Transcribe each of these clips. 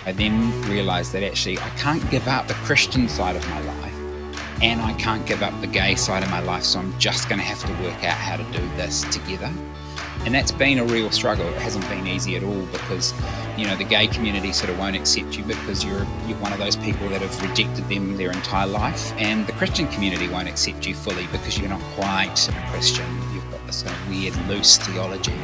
I then realised that actually I can't give up the Christian side of my life and I can't give up the gay side of my life, so I'm just going to have to work out how to do this together. And that's been a real struggle. It hasn't been easy at all because, the gay community sort of won't accept you because you're one of those people that have rejected them their entire life. And the Christian community won't accept you fully because you're not quite a Christian. You've got this kind of weird, loose theology.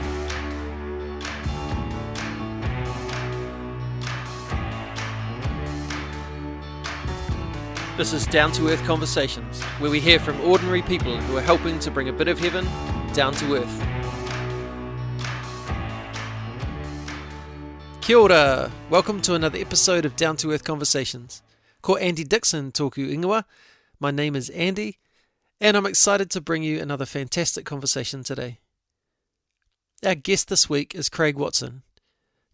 This is Down to Earth Conversations, where we hear from ordinary people who are helping to bring a bit of heaven down to earth. Kia ora! Welcome to another episode of Down to Earth Conversations. Ko Andy Dixon tōku ingoa. My name is Andy, and I'm excited to bring you another fantastic conversation today. Our guest this week is Craig Watson.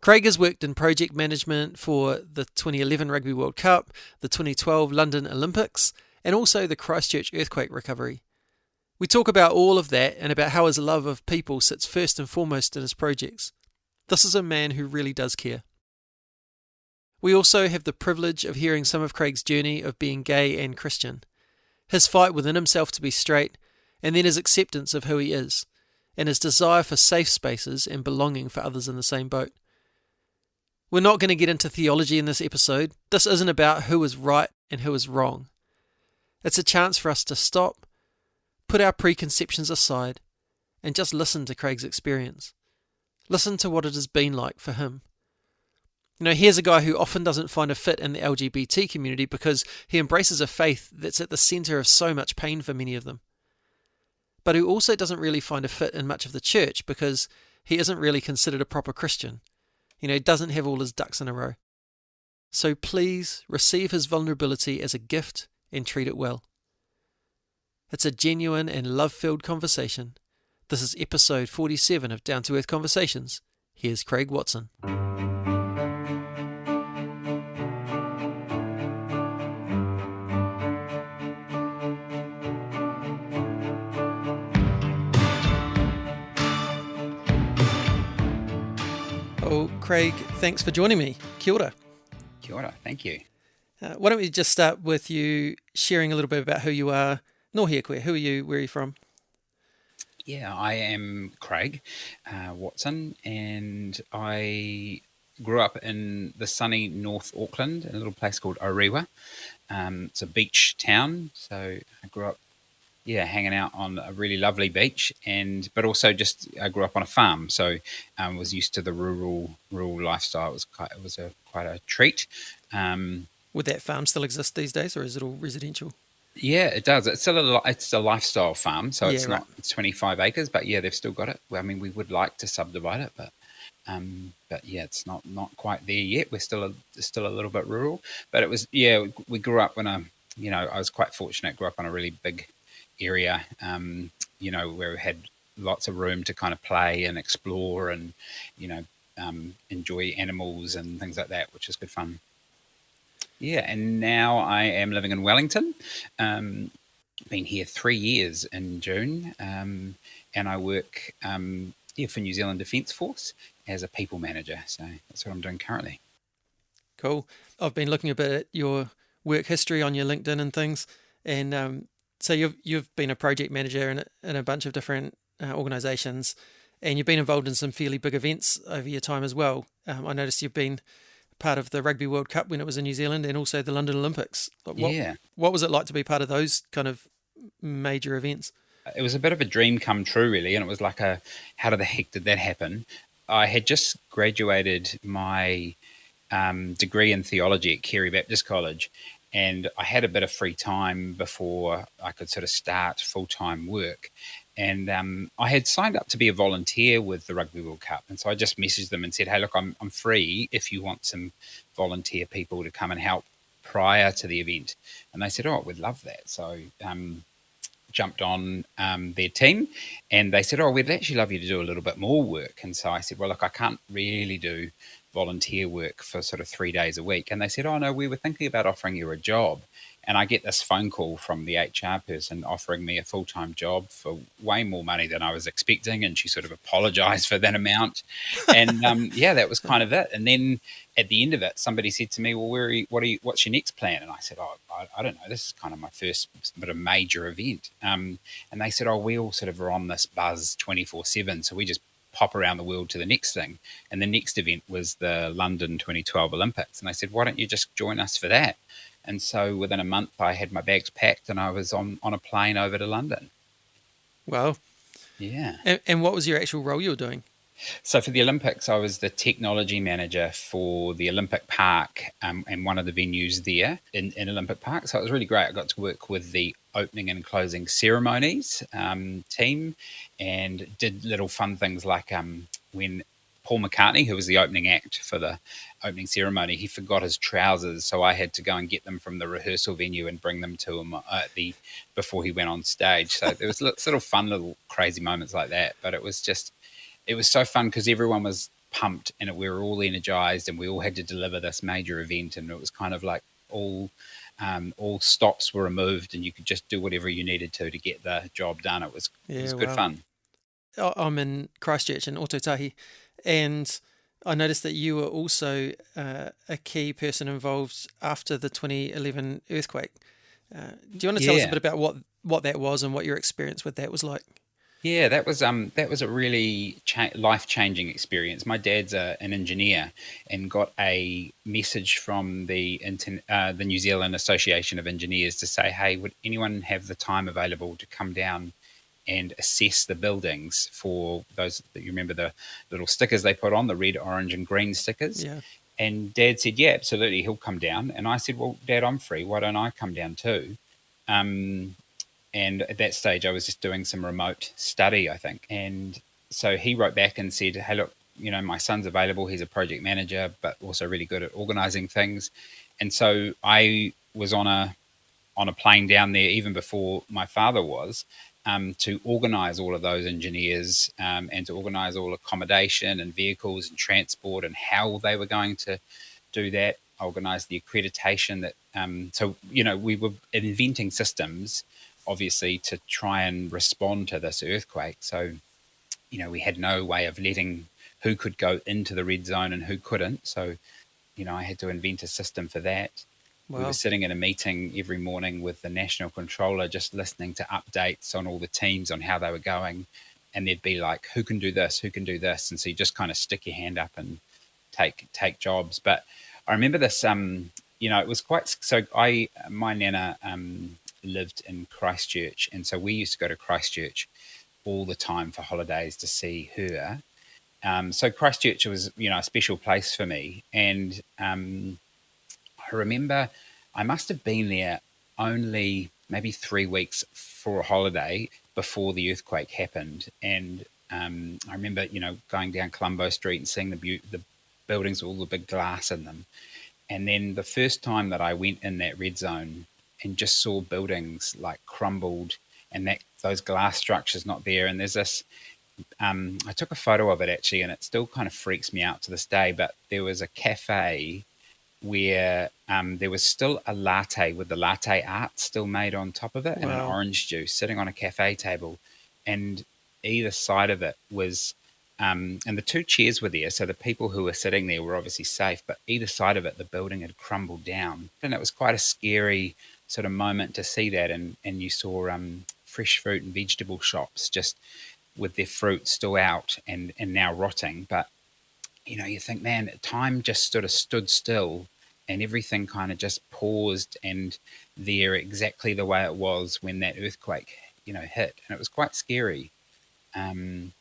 Craig has worked in project management for the 2011 Rugby World Cup, the 2012 London Olympics, and also the Christchurch Earthquake Recovery. We talk about all of that and about how his love of people sits first and foremost in his projects. This is a man who really does care. We also have the privilege of hearing some of Craig's journey of being gay and Christian, his fight within himself to be straight, and then his acceptance of who he is, and his desire for safe spaces and belonging for others in the same boat. We're not going to get into theology in this episode. This isn't about who is right and who is wrong. It's a chance for us to stop, put our preconceptions aside, and just listen to Craig's experience. Listen to what it has been like for him. Here's a guy who often doesn't find a fit in the LGBT community because he embraces a faith that's at the centre of so much pain for many of them. But who also doesn't really find a fit in much of the church because he isn't really considered a proper Christian. He doesn't have all his ducks in a row. So please receive his vulnerability as a gift and treat it well. It's a genuine and love-filled conversation. This is episode 47 of Down to Earth Conversations. Here's Craig Watson. Oh, Craig, thanks for joining me. Kia ora. Kia ora, thank you. Why don't we just start with you sharing a little bit about who you are. Nō hea koe, who are you, where are you from? Yeah, I am Craig Watson, and I grew up in the sunny North Auckland, in a little place called Aotearoa. It's a beach town, so I grew up, hanging out on a really lovely beach, but also I grew up on a farm, so was used to the rural lifestyle. It was quite a treat. Would that farm still exist these days, or is it all residential? Yeah, it does. It's still it's a lifestyle farm, so it's right. not 25 acres, but they've still got it. I mean, we would like to subdivide it, but it's not quite there yet. We're still a little bit rural, but it was we grew up when I was quite fortunate. Grew up on a really big area, where we had lots of room to kind of play and explore and enjoy animals and things like that, which was good fun. Yeah, and now I am living in Wellington. Been here 3 years in June, and I work for New Zealand Defence Force as a people manager. So that's what I'm doing currently. Cool. I've been looking a bit at your work history on your LinkedIn and things, and so you've been a project manager in a bunch of different organisations, and you've been involved in some fairly big events over your time as well. I noticed you've been part of the Rugby World Cup when it was in New Zealand, and also the London Olympics. What was it like to be part of those kind of major events? It was a bit of a dream come true, really, and it was like how the heck did that happen? I had just graduated my degree in theology at Carey Baptist College, and I had a bit of free time before I could sort of start full-time work. And I had signed up to be a volunteer with the Rugby World Cup. And so I just messaged them and said, hey, look, I'm free if you want some volunteer people to come and help prior to the event. And they said, oh, we'd love that. So jumped on their team, and they said, oh, we'd actually love you to do a little bit more work. And so I said, well, look, I can't really do volunteer work for sort of 3 days a week. And they said, oh, no, we were thinking about offering you a job. And I get this phone call from the HR person offering me a full-time job for way more money than I was expecting, and she sort of apologized for that amount. And yeah, that was kind of it. And then at the end of it, somebody said to me, well, what's your next plan? And I said, oh, I don't know. This is kind of my first bit of major event. And they said, oh, we all sort of are on this buzz 24/7. So we just pop around the world to the next thing. And the next event was the London 2012 Olympics. And I said, why don't you just join us for that? And so within a month, I had my bags packed and I was on a plane over to London. Wow. Yeah. And what was your actual role you were doing? So for the Olympics, I was the technology manager for the Olympic Park and one of the venues there in Olympic Park. So it was really great. I got to work with the opening and closing ceremonies team and did little fun things like when Paul McCartney, who was the opening act for the opening ceremony, he forgot his trousers. So I had to go and get them from the rehearsal venue and bring them to him before he went on stage. So there was sort of fun little crazy moments like that. But it was so fun because everyone was pumped and we were all energized and we all had to deliver this major event. And it was kind of like all stops were removed and you could just do whatever you needed to get the job done. It was good fun. I'm in Christchurch in Aotearoa, and I noticed that you were also a key person involved after the 2011 earthquake. Do you want to tell us a bit about what that was and what your experience with that was like? Yeah, that was a really life-changing experience. My dad's an engineer and got a message from the New Zealand Association of Engineers to say, hey, would anyone have the time available to come down and assess the buildings for those that you remember the little stickers they put on, the red, orange and green stickers? Yeah. And Dad said, yeah, absolutely, he'll come down. And I said, well, Dad, I'm free. Why don't I come down too? And at that stage, I was just doing some remote study, I think. And so he wrote back and said, hey, look, my son's available. He's a project manager, but also really good at organizing things. And so I was on a plane down there even before my father was, to organize all of those engineers and to organize all accommodation and vehicles and transport and how they were going to do that. I organized the accreditation that, we were inventing systems, obviously, to try and respond to this earthquake. So, we had no way of letting who could go into the red zone and who couldn't. So, I had to invent a system for that. Wow. We were sitting in a meeting every morning with the national controller, just listening to updates on all the teams on how they were going. And there'd be like, who can do this? Who can do this? And so you just kind of stick your hand up and take jobs. But I remember this, it was quite, so my nana lived in Christchurch. And so we used to go to Christchurch all the time for holidays to see her. So Christchurch was, a special place for me. And I remember I must have been there only maybe 3 weeks for a holiday before the earthquake happened. And I remember, going down Colombo Street and seeing the buildings with all the big glass in them. And then the first time that I went in that red zone and just saw buildings like crumbled and those glass structures not there. And there's this, I took a photo of it actually, and it still kind of freaks me out to this day, but there was a cafe where there was still a latte with the latte art still made on top of it. Wow. And an orange juice sitting on a cafe table. And either side of it was, and the two chairs were there. So the people who were sitting there were obviously safe, but either side of it, the building had crumbled down. And it was quite a scary sort of moment to see that. And you saw fresh fruit and vegetable shops just with their fruit still out and now rotting. But you think, man, time just sort of stood still and everything kind of just paused and they're exactly the way it was when that earthquake, hit. And it was quite scary. And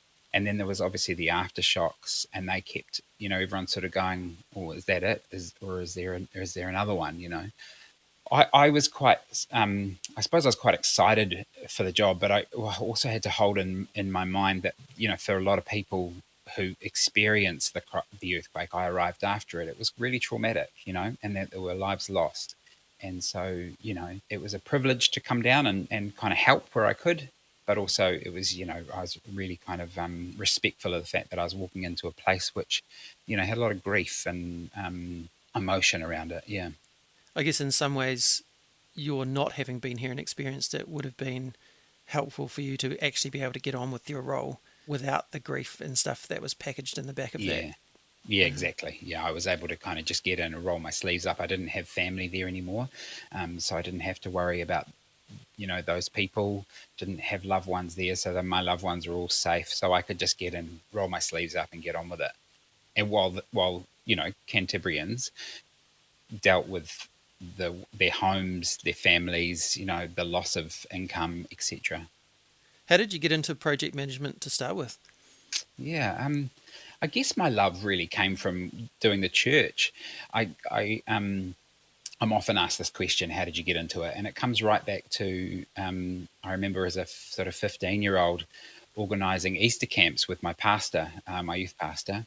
then there was obviously the aftershocks and they kept, everyone sort of going, oh, is that it? Is there another one, I was quite, I suppose I was quite excited for the job, but I also had to hold in my mind that, for a lot of people who experienced the earthquake, I arrived after it. It was really traumatic, and that there were lives lost. And so, it was a privilege to come down and kind of help where I could. But also it was, I was really kind of respectful of the fact that I was walking into a place which, had a lot of grief and emotion around it. Yeah. I guess in some ways your not having been here and experienced it would have been helpful for you to actually be able to get on with your role without the grief and stuff that was packaged in the back of that. Yeah, exactly. Yeah, I was able to kind of just get in and roll my sleeves up. I didn't have family there anymore, so I didn't have to worry about, those people. Didn't have loved ones there, so that my loved ones were all safe. So I could just get in, roll my sleeves up, and get on with it. And while Cantabrians dealt with their homes, their families, the loss of income, etc. How did you get into project management to start with? Yeah, I guess my love really came from doing the church. I'm often asked this question: how did you get into it? And it comes right back to I remember as a sort of 15-year-old organising Easter camps with my pastor, my youth pastor.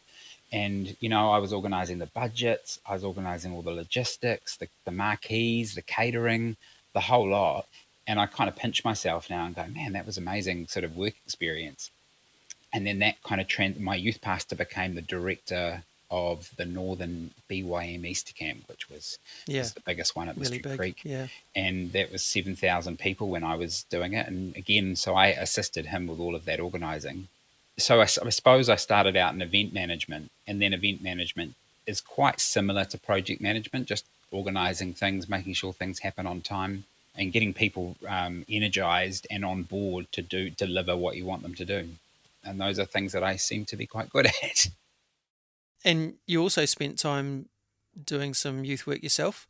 And, I was organising the budgets, I was organising all the logistics, the marquees, the catering, the whole lot. And I kind of pinch myself now and go, man, that was amazing sort of work experience. And then that kind of my youth pastor became the director of the Northern BYM Easter Camp, which was the biggest one at really Mystery big, Creek. yeah. And that was 7,000 people when I was doing it. And again, so I assisted him with all of that organising. So I suppose I started out in event management, and then event management is quite similar to project management, just organising things, making sure things happen on time, and getting people energized and on board to deliver what you want them to do. And those are things that I seem to be quite good at. And you also spent time doing some youth work yourself,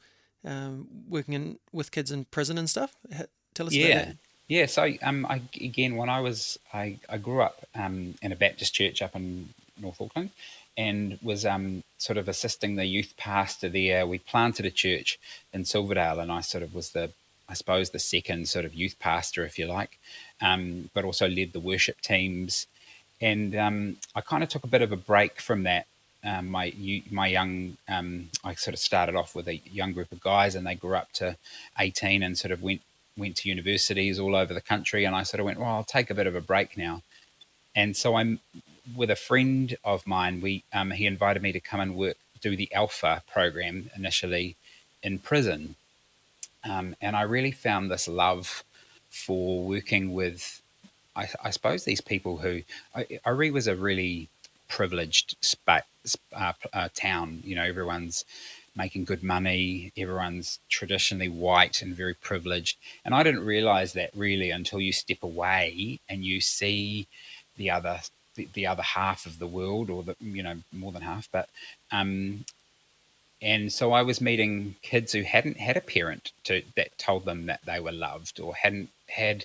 working with kids in prison and stuff. Tell us about that. Yeah. So when I grew up in a Baptist church up in North Auckland, and was sort of assisting the youth pastor there. We planted a church in Silverdale, and I sort of was the second sort of youth pastor, if you like, but also led the worship teams. And I kind of took a bit of a break from that. I sort of started off with a young group of guys, and they grew up to 18 and sort of went to universities all over the country. And I sort of went, well, I'll take a bit of a break now. And so I'm with a friend of mine. He invited me to come and do the Alpha program initially in prison. And I really found this love for working with, I suppose, these people who, Aotearoa was a really privileged town. Everyone's making good money. Everyone's traditionally white and very privileged. And I didn't realize that really until you step away and you see the other half of the world, or more than half. But and so I was meeting kids who hadn't had a parent that told them that they were loved, or hadn't had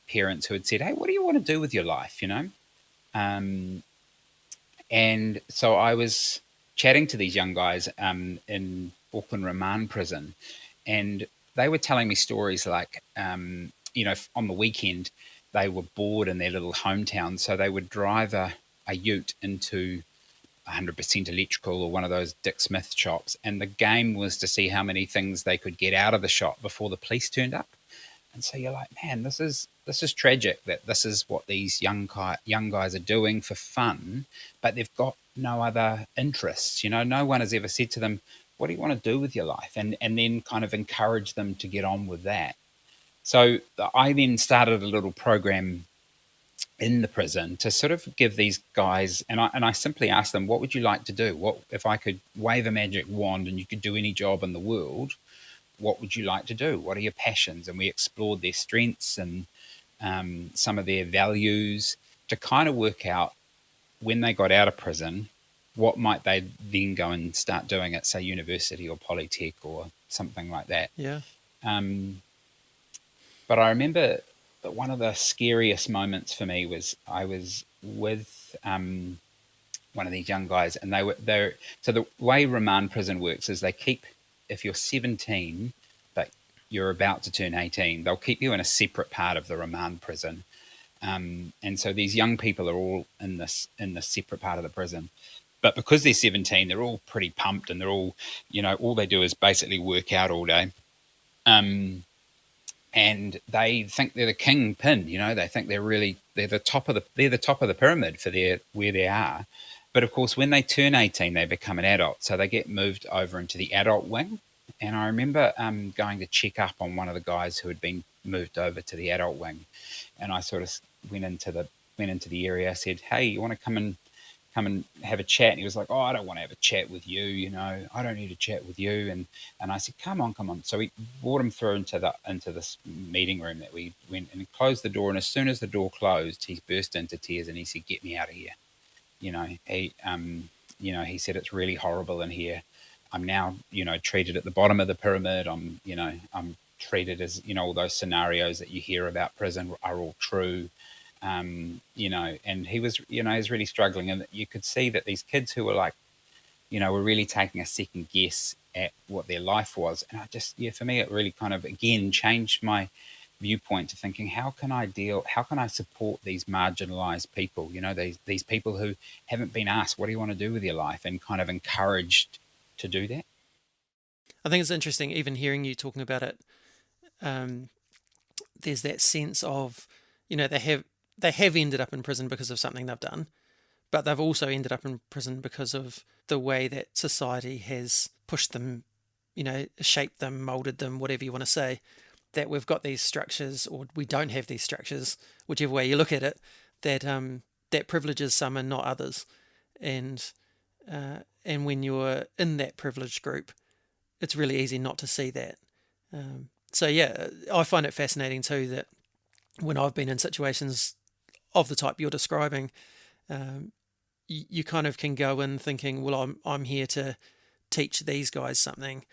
parents who had said, "Hey, what do you want to do with your life?" And so I was chatting to these young guys in Auckland Remand Prison, and they were telling me stories like, on the weekend they were bored in their little hometown, so they would drive a ute into 100% electrical or one of those Dick Smith shops, and the game was to see how many things they could get out of the shop before the police turned up. And so you're like, man, this is tragic that this is what these young guys are doing for fun, but they've got no other interests. No one has ever said to them, what do you want to do with your life? And then kind of encourage them to get on with that. So I then started a little program in the prison to sort of give these guys, and I simply asked them, what would you like to do? What if I could wave a magic wand and you could do any job in the world? What would you like to do? What are your passions? And we explored their strengths and some of their values to kind of work out, when they got out of prison, what might they then go and start doing at, say, university or Polytech or something like that. Yeah. But I remember that one of the scariest moments for me was I was with one of these young guys, and so the way remand prison works is they keep, if you're 17 but you're about to turn 18, they'll keep you in a separate part of the remand prison. And so these young people are all in this separate part of the prison. But because they're 17, they're all pretty pumped, and they're all, all they do is basically work out all day. And they think they're the kingpin, they think they're the top of the pyramid for where they are. But of course, when they turn 18, they become an adult. So they get moved over into the adult wing. And I remember going to check up on one of the guys who had been moved over to the adult wing, and I sort of went into the area. I said, "Hey, you want to come and have a chat?" And he was like, "Oh, I don't want to have a chat with you. I don't need a chat with you." And I said, "Come on, come on." So we brought him through into this meeting room that we went and closed the door. And as soon as the door closed, he burst into tears and he said, "Get me out of here." He said, "It's really horrible in here. I'm now, treated at the bottom of the pyramid. I'm treated as, all those scenarios that you hear about prison are all true." And he's really struggling. And you could see that these kids who were like, were really taking a second guess at what their life was. And for me, it really kind of, again, changed my viewpoint to thinking, how can I support these marginalized people, these people who haven't been asked, what do you want to do with your life, and kind of encouraged to do that. I think it's interesting, even hearing you talking about it. There's that sense of, they have ended up in prison because of something they've done, but they've also ended up in prison because of the way that society has pushed them, shaped them, molded them, whatever you want to say. That we've got these structures, or we don't have these structures, whichever way you look at it, that privileges some and not others. And when you're in that privileged group, it's really easy not to see that. So yeah, I find it fascinating too that when I've been in situations of the type you're describing, you kind of can go in thinking, well, I'm here to teach these guys something,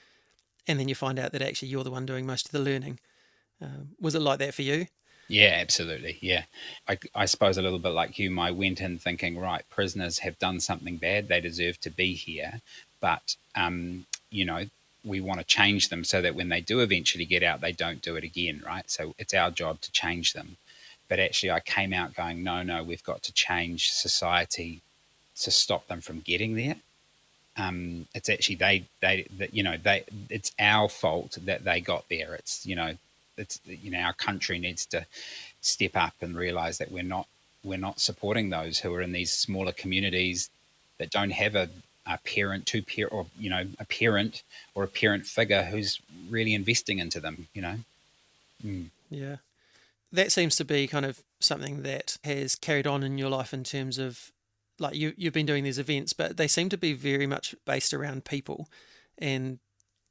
and then you find out that actually you're the one doing most of the learning. Was it like that for you? Yeah, absolutely. Yeah. I suppose a little bit like you, I went in thinking, right, prisoners have done something bad. They deserve to be here. But, we want to change them so that when they do eventually get out, they don't do it again, right? So it's our job to change them. But actually, I came out going, no, we've got to change society to stop them from getting there. It's actually it's our fault that they got there. Our country needs to step up and realize that we're not supporting those who are in these smaller communities that don't have a parent, a parent or a parent figure who's really investing into them. Yeah. That seems to be kind of something that has carried on in your life in terms of, like, you've been doing these events, but they seem to be very much based around people. And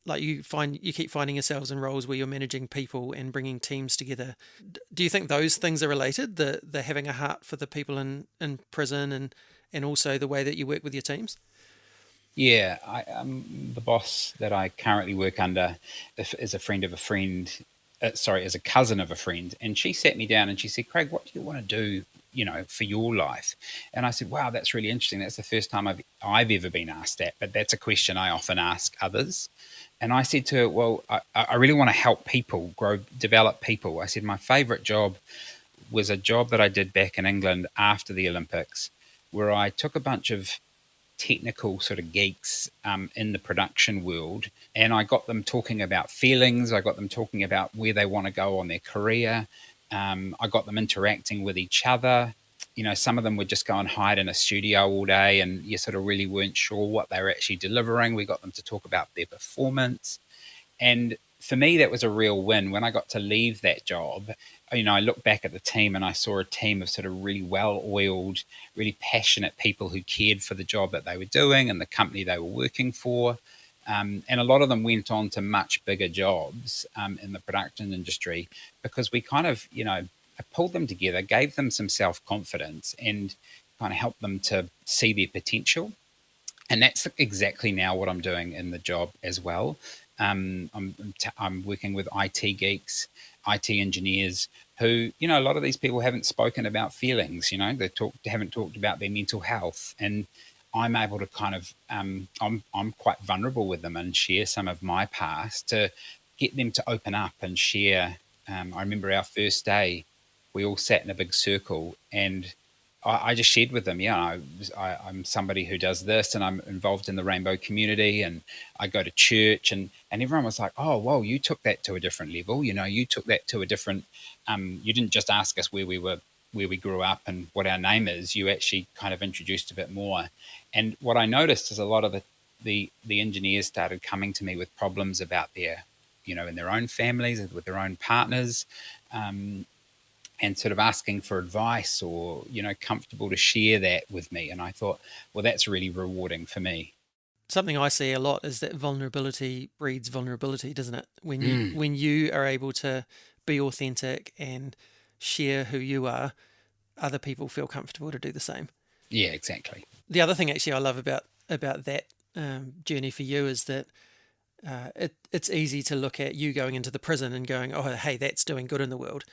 like you keep finding yourselves in roles where you're managing people and bringing teams together. Do you think those things are related? The having a heart for the people in prison, and also the way that you work with your teams? Yeah, the boss that I currently work under is a friend of a friend. Is a cousin of a friend, and she sat me down and she said, "Craig, what do you want to do, for your life?" And I said, "Wow, that's really interesting. That's the first time I've ever been asked that, but that's a question I often ask others." And I said to her, "Well, I really want to help people develop people." I said, "My favorite job was a job that I did back in England after the Olympics, where I took a bunch of technical sort of geeks in the production world, and I got them talking about feelings. I got them talking about where they want to go on their career. I got them interacting with each other. Some of them would just go and hide in a studio all day, and you sort of really weren't sure what they were actually delivering. We got them to talk about their performance, and for me, that was a real win. When I got to leave that job, I looked back at the team and I saw a team of sort of really well-oiled, really passionate people who cared for the job that they were doing and the company they were working for. And a lot of them went on to much bigger jobs in the production industry, because we kind of, pulled them together, gave them some self-confidence, and kind of helped them to see their potential. And that's exactly now what I'm doing in the job as well. I'm working with IT geeks, IT engineers who, a lot of these people haven't spoken about feelings. Haven't talked about their mental health, and I'm able to kind of, I'm quite vulnerable with them and share some of my past to get them to open up and share. I remember our first day, we all sat in a big circle, and I just shared with them, I'm somebody who does this, and I'm involved in the rainbow community, and I go to church, and everyone was like, "Oh, well, you took that to a different level. You took that to a different. You didn't just ask us where we grew up and what our name is. You actually kind of introduced a bit more." And what I noticed is a lot of the engineers started coming to me with problems about their, in their own families, with their own partners, and sort of asking for advice or, comfortable to share that with me. And I thought, well, that's really rewarding for me. Something I see a lot is that vulnerability breeds vulnerability, doesn't it? Mm. When you are able to be authentic and share who you are, other people feel comfortable to do the same. Yeah, exactly. The other thing actually I love about that journey for you is that it's easy to look at you going into the prison and going, oh, hey, that's doing good in the world.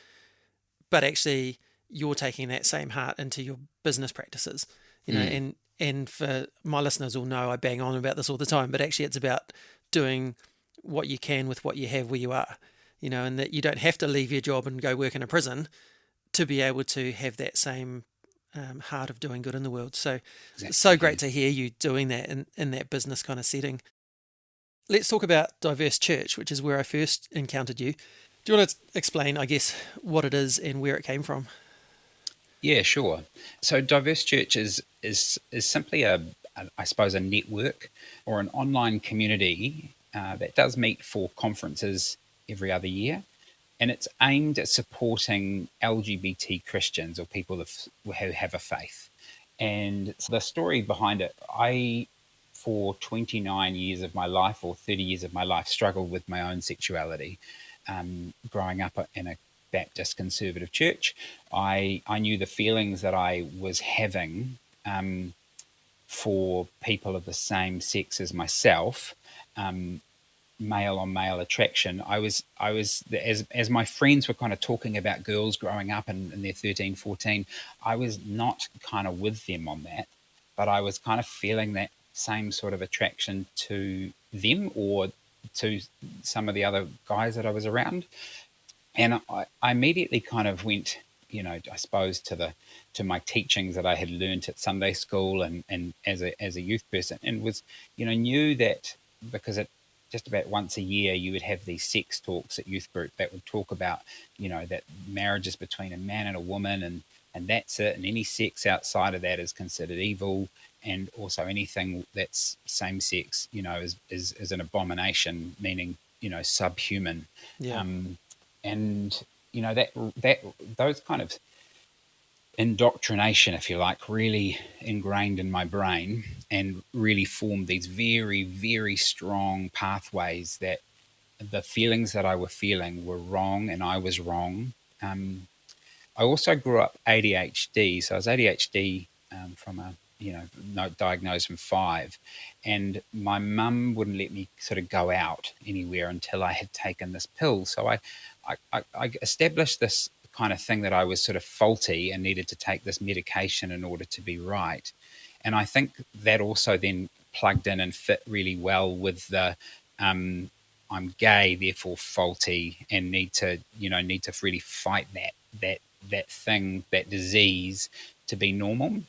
But actually, you're taking that same heart into your business practices, Mm. and for my listeners will know I bang on about this all the time, but actually it's about doing what you can with what you have where you are, and that you don't have to leave your job and go work in a prison to be able to have that same heart of doing good in the world. So, so Exactly. Yeah. great to hear you doing that in that business kind of setting. Let's talk about Diverse Church, which is where I first encountered you. Do you want to explain, I guess, what it is and where it came from? Yeah, sure. So Diverse Church is simply I suppose, a network or an online community that does meet for conferences every other year, and it's aimed at supporting LGBT Christians or people who have a faith. And so the story behind it, for 29 years of my life or 30 years of my life, struggled with my own sexuality. Growing up in a Baptist conservative church, I knew the feelings that I was having for people of the same sex as myself, um, male on male attraction. I was as my friends were kind of talking about girls growing up and they're 13, 14, I was not kind of with them on that, but I was kind of feeling that same sort of attraction to them or to some of the other guys that I was around. And I immediately kind of went, I suppose to my teachings that I had learnt at Sunday school and as a youth person, and was, knew that because it just about once a year you would have these sex talks at youth group that would talk about, that marriage is between a man and a woman, and that's it, and any sex outside of that is considered evil, and also anything that's same sex, is an abomination, meaning, subhuman. Yeah. Um, and that those kind of indoctrination, if you like, really ingrained in my brain and really formed these very, very strong pathways that the feelings that I were feeling were wrong and I was wrong. I also grew up ADHD, so I was ADHD from a diagnosed from 5, and my mum wouldn't let me sort of go out anywhere until I had taken this pill. So I established this kind of thing that I was sort of faulty and needed to take this medication in order to be right. And I think that also then plugged in and fit really well with the I'm gay, therefore faulty, and need to really fight that thing, that disease, to be normal.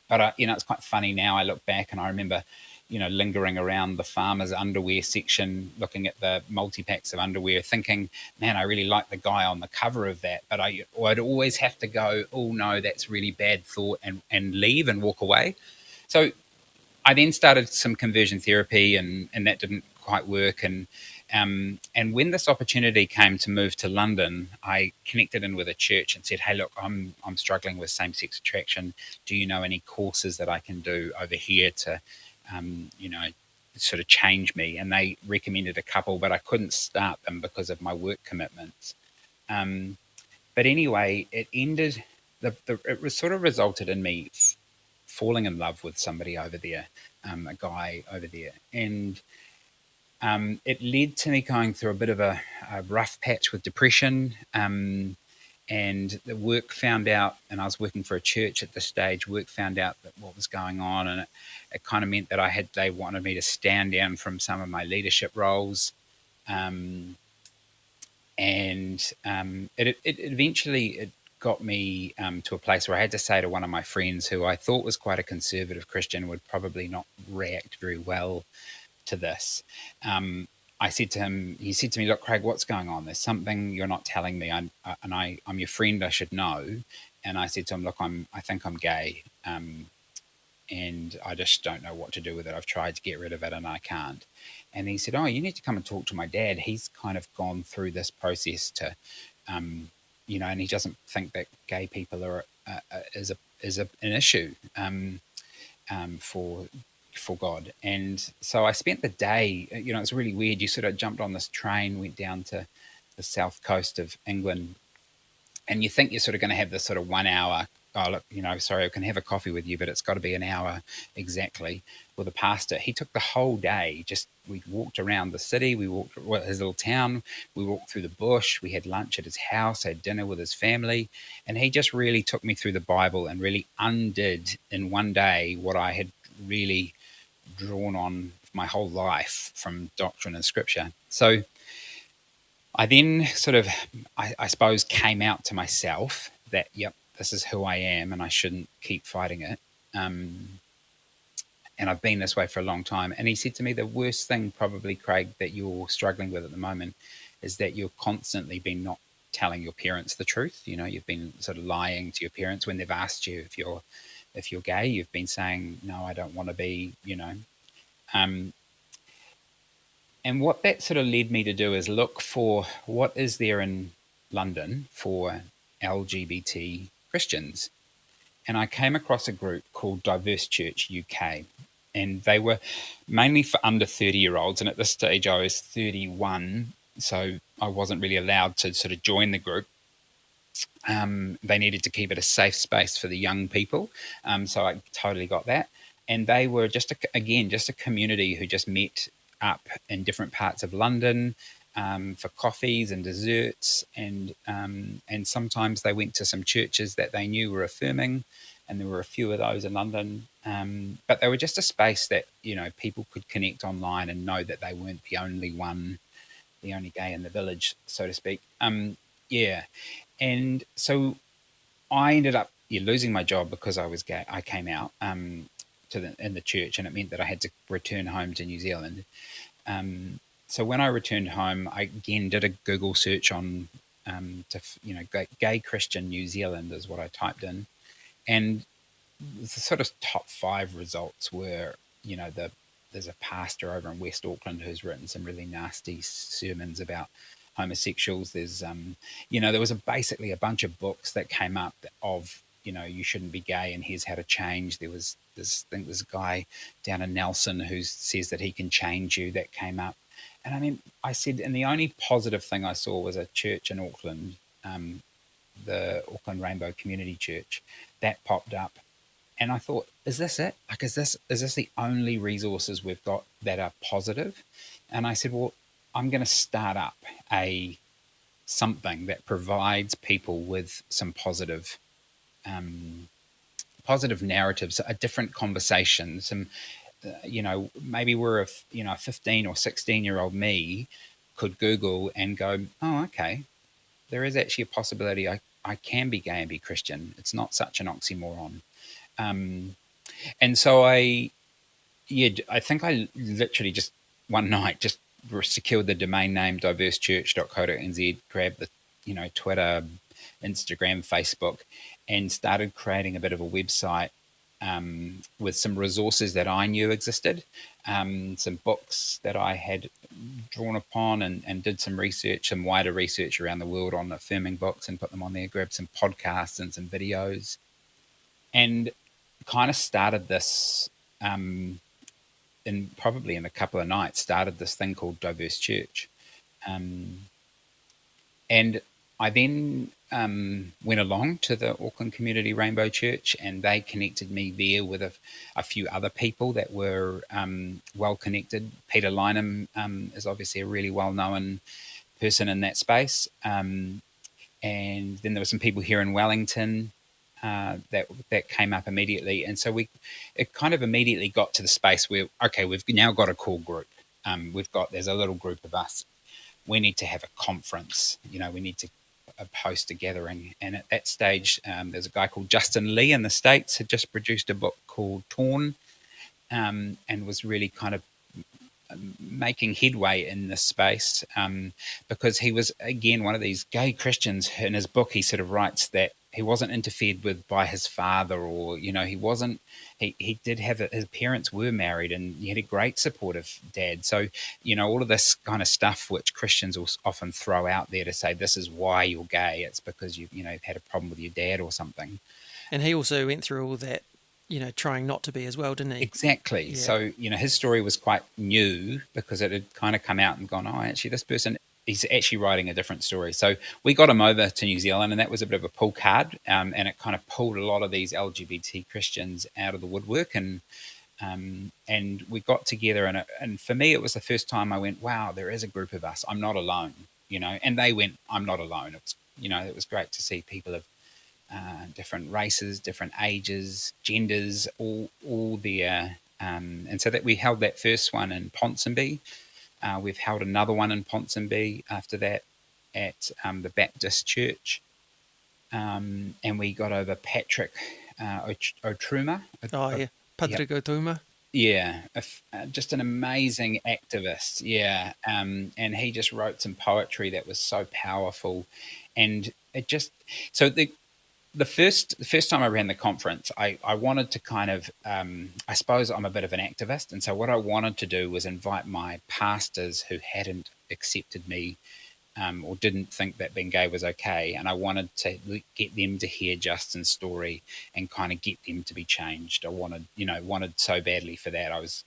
But it's quite funny now. I look back and I remember, lingering around the farmers' underwear section, looking at the multi-packs of underwear, thinking, man, I really like the guy on the cover of that. But I'd always have to go, oh no, that's really bad thought, and leave and walk away. So I then started some conversion therapy, and that didn't quite work. And when this opportunity came to move to London, I connected in with a church and said, "Hey, look, I'm struggling with same-sex attraction. Do you know any courses that I can do over here to, you know, sort of change me?" And they recommended a couple, but I couldn't start them because of my work commitments. Um, but anyway, it ended. It was sort of resulted in me falling in love with somebody over there, a guy over there, and it led to me going through a bit of a rough patch with depression. And the work found out, and I was working for a church at this stage. Work found out that what was going on, and it kind of meant that they wanted me to stand down from some of my leadership roles. Um, and it eventually it got me to a place where I had to say to one of my friends, who I thought was quite a conservative Christian, would probably not react very well to this. Um, I said to him, he said to me, "Look, Craig, what's going on? There's something you're not telling me. I'm your friend. I should know." And I said to him, "Look, I think I'm gay." and I just don't know what to do with it. I've tried to get rid of it and I can't. And he said, "Oh, you need to come and talk to my dad. He's kind of gone through this process to, um, and he doesn't think that gay people are an issue for God." And so I spent the day. It's really weird. You sort of jumped on this train, went down to the south coast of England, and you think you're sort of going to have this sort of 1 hour. Oh, look, sorry, I can have a coffee with you, but it's got to be an hour exactly with a pastor. He took the whole day. We walked around the city. We walked his little town. We walked through the bush. We had lunch at his house, had dinner with his family. And he just really took me through the Bible and really undid in one day what I had really drawn on my whole life from doctrine and scripture. So I then sort of, I suppose, came out to myself that, yep, this is who I am and I shouldn't keep fighting it. And I've been this way for a long time. And he said to me, the worst thing probably, Craig, that you're struggling with at the moment is that you've constantly been not telling your parents the truth. You've been sort of lying to your parents when they've asked you if you're gay. You've been saying, no, I don't want to be, And what that sort of led me to do is look for what is there in London for LGBT Christians. And I came across a group called Diverse Church UK. And they were mainly for under 30-year-olds. And at this stage, I was 31. So I wasn't really allowed to sort of join the group. They needed to keep it a safe space for the young people. So I totally got that. And they were just a community who just met up in different parts of London for coffees and desserts, and sometimes they went to some churches that they knew were affirming, and there were a few of those in London. But they were just a space that people could connect online and know that they weren't the only gay in the village, so to speak. Yeah, and so I ended up losing my job because I was gay. I came out in the church, and it meant that I had to return home to New Zealand. So when I returned home, I again did a Google search on gay Christian New Zealand is what I typed in, and the sort of top 5 results were there's a pastor over in West Auckland who's written some really nasty sermons about homosexuals. There's there was basically a bunch of books that came up of you shouldn't be gay and here's how to change. There was this guy down in Nelson who says that he can change you, that came up. And I mean, I said, and the only positive thing I saw was a church in Auckland, the Auckland Rainbow Community Church, that popped up. And I thought, is this it? Like, is this the only resources we've got that are positive? And I said, well, I'm going to start up something that provides people with some positive narratives, a different conversation. Some, maybe we're a 15 or 16-year-old me could Google and go, oh, okay, there is actually a possibility I can be gay and be Christian. It's not such an oxymoron. And so I think I literally just one night just secured the domain name diversechurch.co.nz, grabbed the, Twitter, Instagram, Facebook, and started creating a bit of a website with some resources that I knew existed, some books that I had drawn upon, and did some research, some wider research around the world on affirming books and put them on there, grabbed some podcasts and some videos, and kind of started this probably in a couple of nights, started this thing called Diverse Church. And I then went along to the Auckland Community Rainbow Church, and they connected me there with a few other people that were well connected. Peter Lynham is obviously a really well-known person in that space. And then there were some people here in Wellington that came up immediately. And so it kind of immediately got to the space where, okay, we've now got a core group. There's a little group of us. We need to have a conference. We need to host a gathering. And at that stage, there's a guy called Justin Lee in the States had just produced a book called Torn, and was really kind of making headway in this space, because he was, again, one of these gay Christians. In his book, he sort of writes that wasn't interfered with by his father, or he did have his parents were married, and he had a great supportive dad. So all of this kind of stuff which Christians will often throw out there to say this is why you're gay, it's because you've had a problem with your dad or something. And he also went through all that, trying not to be as well, didn't he? Exactly. Yeah. So his story was quite new because it had kind of come out and gone, oh, actually this person, he's actually writing a different story. So we got him over to New Zealand, and that was a bit of a pull card, and it kind of pulled a lot of these LGBT Christians out of the woodwork, and we got together, and for me it was the first time I went, wow, there is a group of us. I'm not alone, and they went, I'm not alone. It was great to see people of different races, different ages, genders, all there. And so that we held that first one in Ponsonby. We've held another one in Ponsonby after that at the Baptist Church. And we got over Patrick Otruma. Oh, yeah. Patrick Otruma. Yeah, just an amazing activist. Yeah, and he just wrote some poetry that was so powerful, and it just so the first time I ran the conference, I wanted to kind of, I suppose I'm a bit of an activist. And so what I wanted to do was invite my pastors who hadn't accepted me or didn't think that being gay was okay. And I wanted to get them to hear Justin's story and kind of get them to be changed. I wanted so badly for that. I was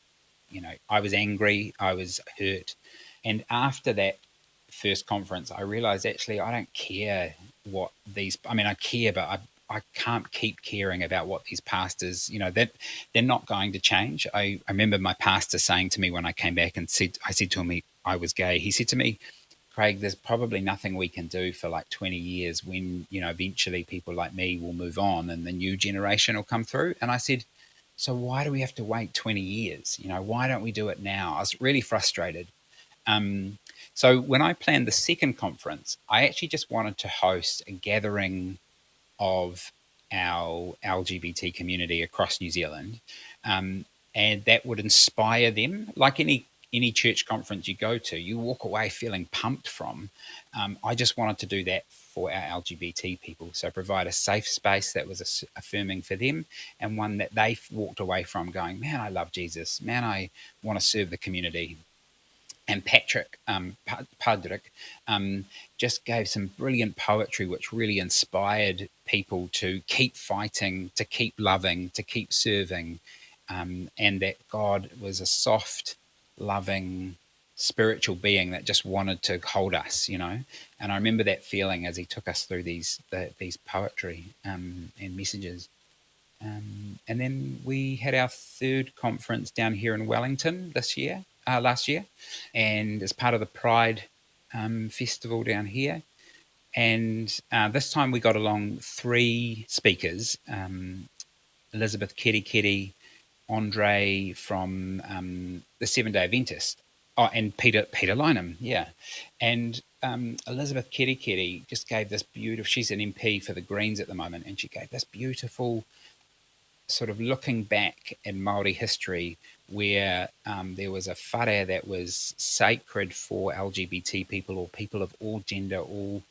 angry, I was hurt. And after that first conference, I realized actually I don't care what I care, but I can't keep caring about what these pastors, that they're not going to change. I remember my pastor saying to me when I came back and I said to him I was gay. He said to me, Craig, there's probably nothing we can do for like 20 years when, eventually people like me will move on and the new generation will come through. And I said, so why do we have to wait 20 years? Why don't we do it now? I was really frustrated. So when I planned the second conference, I actually just wanted to host a gathering of our LGBT community across New Zealand, and that would inspire them. Like any church conference you go to, you walk away feeling pumped from. I just wanted to do that for our LGBT people, so provide a safe space that was affirming for them, and one that they walked away from going, man, I love Jesus, man, I want to serve the community. And Patrick Padrick just gave some brilliant poetry which really inspired people to keep fighting, to keep loving, to keep serving, and that God was a soft, loving, spiritual being that just wanted to hold us, And I remember that feeling as he took us through these poetry and messages. And then we had our third conference down here in Wellington last year, and as part of the Pride festival down here. And this time we got along 3 speakers, Elizabeth Keddy, Andre from the Seven-Day Adventist, and Peter Lynham, yeah. And Elizabeth Keddy just gave this beautiful, she's an MP for the Greens at the moment, and she gave this beautiful sort of looking back in Māori history where there was a whare that was sacred for LGBT people or people of all gender, all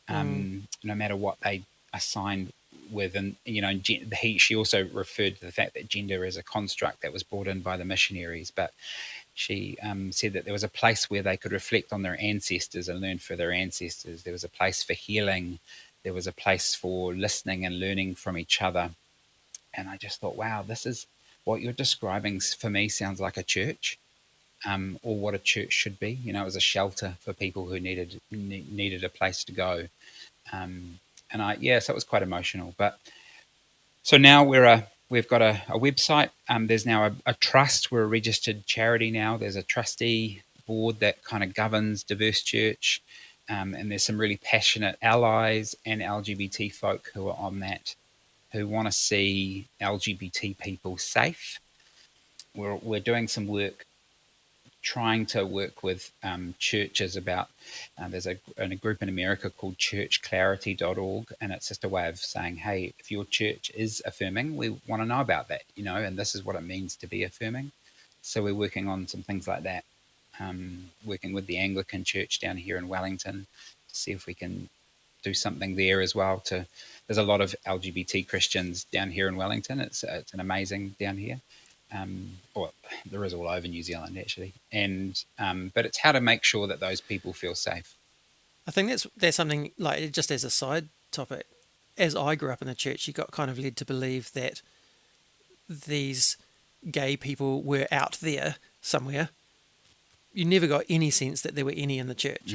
no matter what they assigned with. And, she also referred to the fact that gender is a construct that was brought in by the missionaries. But she said that there was a place where they could reflect on their ancestors and learn for their ancestors. There was a place for healing. There was a place for listening and learning from each other. And I just thought, wow, this is what you're describing for me sounds like a church, or what a church should be. It was a shelter for people who needed a place to go. So it was quite emotional. But so now we've got a website. There's now a trust. We're a registered charity now. There's a trustee board that kind of governs Diverse Church. And there's some really passionate allies and LGBT folk who are on that, who want to see LGBT people safe. We're doing some work, trying to work with churches about, there's a group in America called churchclarity.org, and it's just a way of saying, hey, if your church is affirming, we want to know about that, and this is what it means to be affirming. So we're working on some things like that, working with the Anglican Church down here in Wellington to see if we can do something there as well. There's a lot of LGBT Christians down here in Wellington. It's an amazing down here. Or there is all over New Zealand actually, and but it's how to make sure that those people feel safe. I think that's something, like, just as a side topic. As I grew up in the church, you got kind of led to believe that these gay people were out there somewhere. You never got any sense that there were any in the church,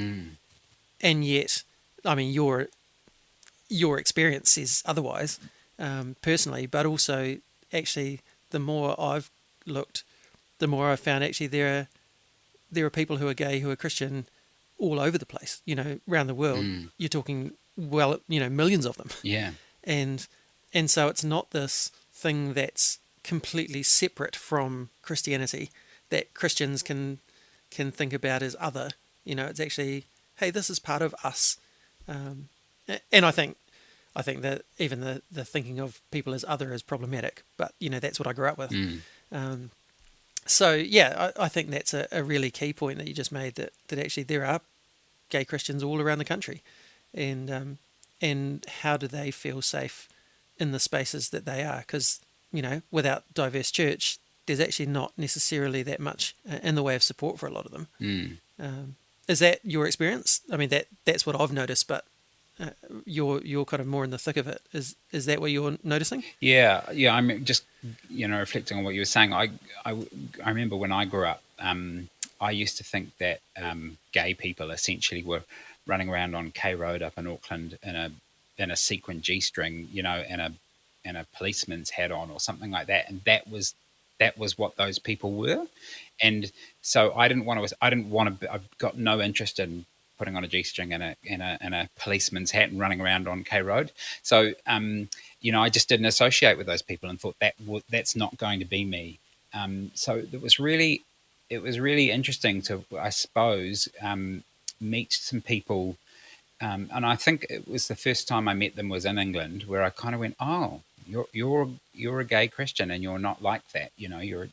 and yet, I mean, your experience is otherwise, personally, but also actually, the more I've looked, the more I've found actually there are people who are gay, who are Christian, all over the place, around the world. You're talking, millions of them. Yeah. And so it's not this thing that's completely separate from Christianity that Christians can think about as other. It's actually, hey, this is part of us. And I think that even the thinking of people as other is problematic, but that's what I grew up with. So yeah, I think that's a really key point that you just made, that actually there are gay Christians all around the country, and how do they feel safe in the spaces that they are? Because without diverse church, there's actually not necessarily that much in the way of support for a lot of them. Is that your experience? I mean, that's what I've noticed, but you're kind of more in the thick of it. Is that what you're noticing? Yeah. I'm just reflecting on what you were saying. I remember when I grew up, I used to think that gay people essentially were running around on K Road up in Auckland in a sequin G-string, and a policeman's hat on or something like that, and that was what those people were. And so I've got no interest in putting on a G-string and a policeman's hat and running around on K Road. So I just didn't associate with those people and thought that's not going to be me. So it was really interesting to, I suppose, meet some people, and I think it was the first time I met them was in England, where I kind of went, oh, you're a gay Christian and you're not like that. You're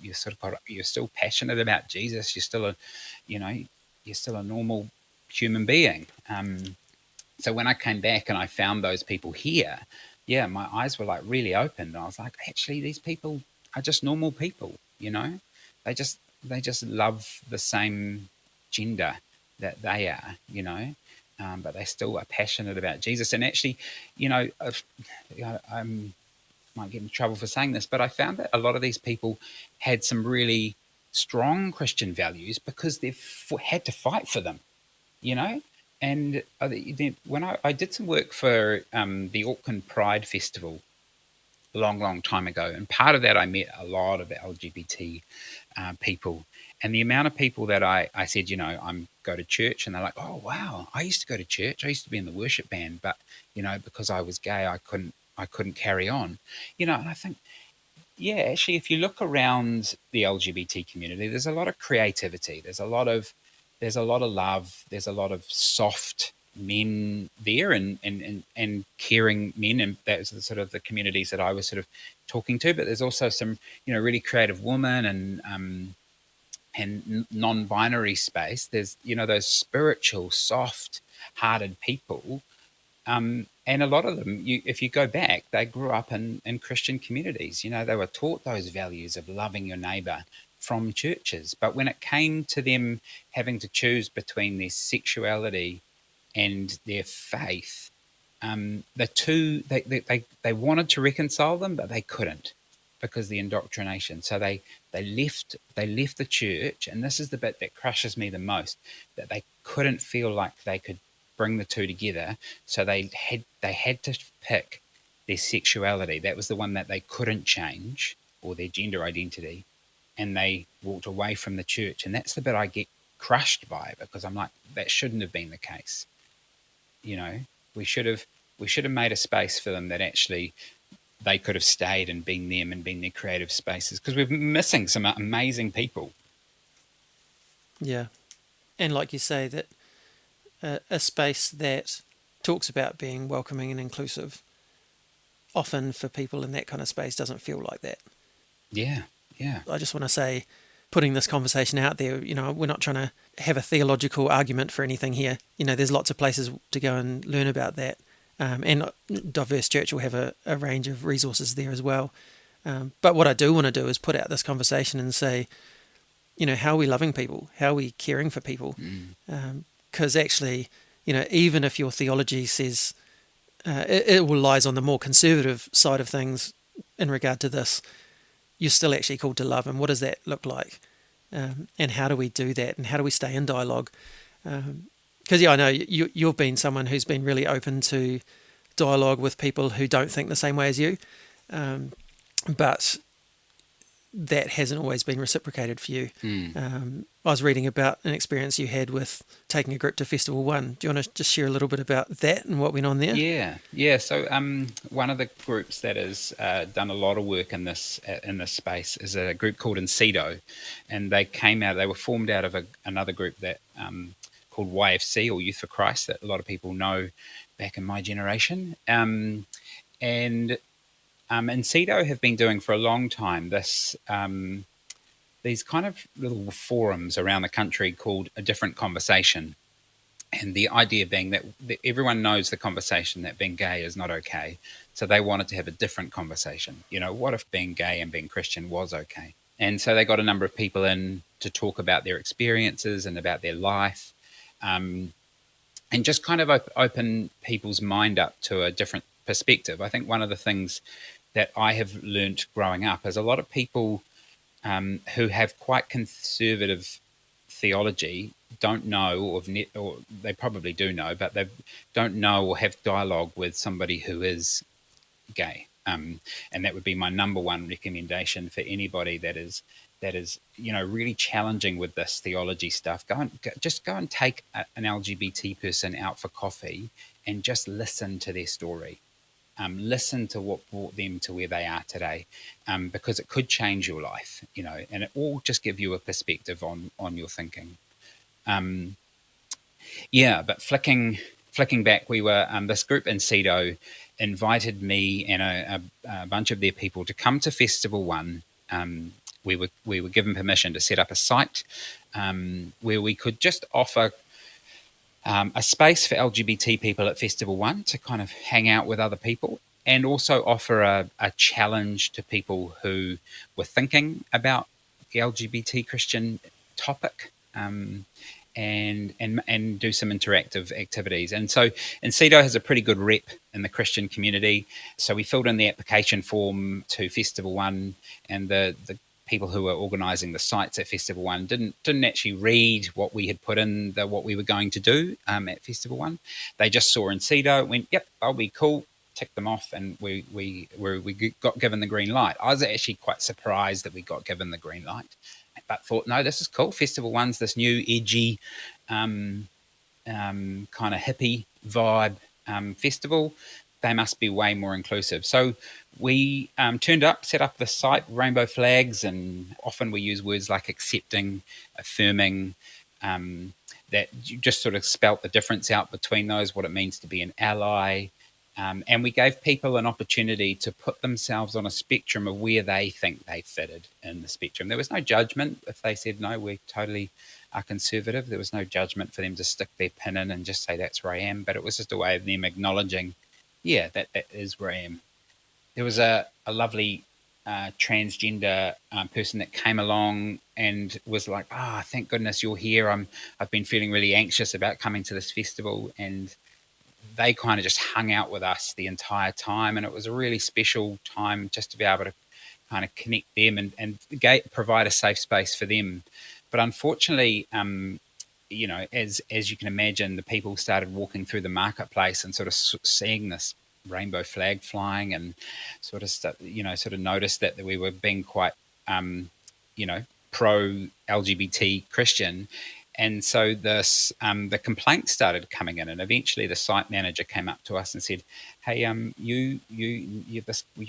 still passionate about Jesus. You're still a normal human being. So when I came back and I found those people here, yeah, my eyes were like really opened. I was like, actually, these people are just normal people. They just love the same gender that they are, but they still are passionate about Jesus. And actually, I might get in trouble for saying this, but I found that a lot of these people had some really strong Christian values because they've had to fight for them, And when I did some work for the Auckland Pride Festival a long time ago, and part of that I met a lot of LGBT people, and the amount of people that I said, I'm go to church, and they're like, oh wow, I used to go to church, I used to be in the worship band, but because I was gay, I couldn't carry on, and I think, yeah, actually, if you look around the LGBT community, there's a lot of creativity, there's a lot of love, there's a lot of soft men there, and caring men, and that's the sort of the communities that I was sort of talking to. But there's also some really creative women and non-binary space. There's those spiritual, soft-hearted people, and a lot of them, if you go back, they grew up in Christian communities. They were taught those values of loving your neighbour from churches. But when it came to them having to choose between their sexuality and their faith, the two, they wanted to reconcile them, but they couldn't because of the indoctrination. So they left the church, and this is the bit that crushes me the most, that they couldn't feel like they could bring the two together. So they had to pick their sexuality. That was the one that they couldn't change, or their gender identity, and they walked away from the church. And that's the bit I get crushed by, because I'm like, that shouldn't have been the case. We should have made a space for them that actually they could have stayed and been them and been their creative spaces, because we're missing some amazing people. Yeah. And like you say, that a space that talks about being welcoming and inclusive, often for people in that kind of space, doesn't feel like that. Yeah. I just want to say, putting this conversation out there, we're not trying to have a theological argument for anything here. There's lots of places to go and learn about that. and Diverse Church will have a range of resources there as well. But what I do want to do is put out this conversation and say, how are we loving people? How are we caring for people? Because actually, even if your theology says it lies on the more conservative side of things in regard to this, you're still actually called to love. And what does that look like? And how do we do that? And how do we stay in dialogue? Because, I know you've been someone who's been really open to dialogue with people who don't think the same way as you. But that hasn't always been reciprocated for you. I was reading about an experience you had with taking a group to Festival One. Do you want to just share a little bit about that and what went on there? Yeah. So one of the groups that has done a lot of work in this space is a group called Incedo, and they were formed out of another group that called YFC, or Youth for Christ, that a lot of people know back in my generation. And Incedo have been doing for a long time these kind of little forums around the country called A Different Conversation. And the idea being that everyone knows the conversation that being gay is not okay. So they wanted to have a different conversation. What if being gay and being Christian was okay? And so they got a number of people in to talk about their experiences and about their life, and just kind of open people's mind up to a different perspective. I think one of the things that I have learnt growing up is a lot of people who have quite conservative theology don't know, or they probably do know, but they don't know or have dialogue with somebody who is gay. And that would be my number one recommendation for anybody that is really challenging with this theology stuff. Go and take an LGBT person out for coffee and just listen to their story. Listen to what brought them to where they are today, because it could change your life, and it will just give you a perspective on your thinking. But flicking back, we were this group Incedo invited me and a bunch of their people to come to Festival One. We were given permission to set up a site where we could just offer a space for LGBT people at Festival One to kind of hang out with other people, and also offer a challenge to people who were thinking about the LGBT Christian topic, and do some interactive activities. And so Incedo has a pretty good rep in the Christian community. So we filled in the application form to Festival One, and the people who were organising the sites at Festival One didn't actually read what we had put in, what we were going to do at Festival One. They just saw Incedo, went, "Yep, I'll be cool," ticked them off, and we got given the green light. I was actually quite surprised that we got given the green light, but thought, no, this is cool. Festival One's this new edgy, kind of hippie vibe festival. They must be way more inclusive. So we turned up, set up the site, rainbow flags, and often we use words like accepting, affirming, that you just sort of spelt the difference out between those, what it means to be an ally. And we gave people an opportunity to put themselves on a spectrum of where they think they fitted in the spectrum. There was no judgment if they said, no, we totally are conservative. There was no judgment for them to stick their pin in and just say, that's where I am. But it was just a way of them acknowledging, yeah, that is where I am. There was a lovely transgender person that came along and was like, thank goodness you're here. I've been feeling really anxious about coming to this festival. And they kind of just hung out with us the entire time. And it was a really special time just to be able to kind of connect them and provide a safe space for them. But unfortunately, as you can imagine, the people started walking through the marketplace and sort of seeing this rainbow flag flying, and sort of noticed that we were being quite, pro LGBT Christian. And so the complaints started coming in, and eventually the site manager came up to us and said, "Hey, you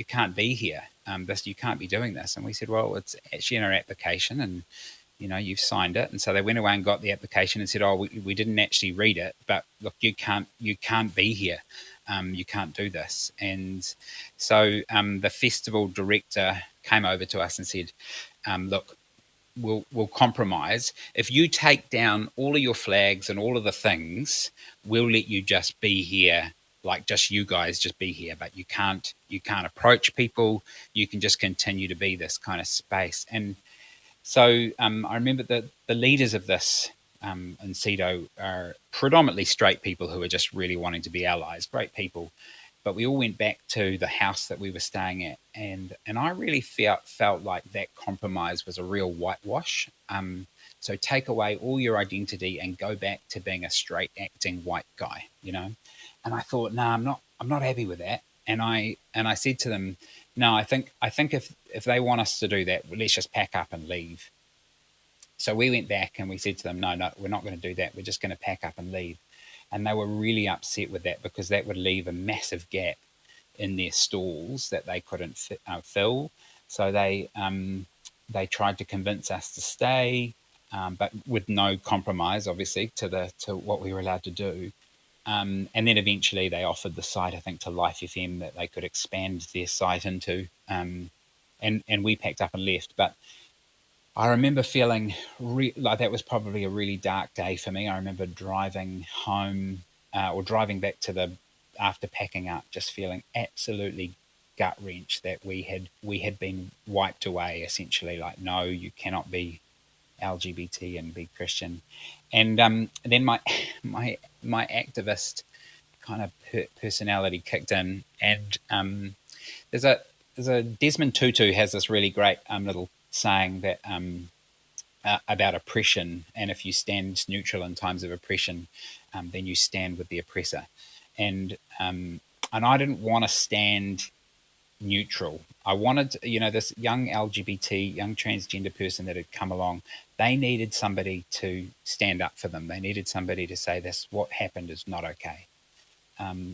can't be here. You can't be doing this." And we said, "Well, it's actually in our application, and you've signed it." And so they went away and got the application and said, "Oh, we didn't actually read it, but look, you can't be here. You can't do this." And so the festival director came over to us and said, "Look, we'll compromise. If you take down all of your flags and all of the things, we'll let you just be here like just you guys just be here, but you can't approach people. You can just continue to be this kind of space. And so I remember the leaders of this in Cedo are predominantly straight people who are just really wanting to be allies, great people. But we all went back to the house that we were staying at, and I really felt like that compromise was a real whitewash. So take away all your identity and go back to being a straight acting white guy, you know. And I thought, no, I'm not happy with that. And I said to them, no, I think if they want us to do that, let's just pack up and leave. So we went back and we said to them, no, we're not going to do that. We're just going to pack up and leave. And they were really upset with that because that would leave a massive gap in their stalls that they couldn't fill. So they tried to convince us to stay, but with no compromise, obviously, to what we were allowed to do. And then eventually they offered the site, I think, to Life FM that they could expand their site into. And we packed up and left. But I remember feeling like that was probably a really dark day for me. I remember driving home or driving back after packing up, just feeling absolutely gut wrenched that we had been wiped away, essentially. Like, no, you cannot be LGBT and be Christian. And then my activist kind of personality kicked in, and there's a Desmond Tutu has this really great little saying that about oppression, and if you stand neutral in times of oppression, then you stand with the oppressor. And I didn't want to stand neutral. I wanted, this young LGBT, young transgender person that had come along. They needed somebody to stand up for them. They needed somebody to say, "This what happened is not okay."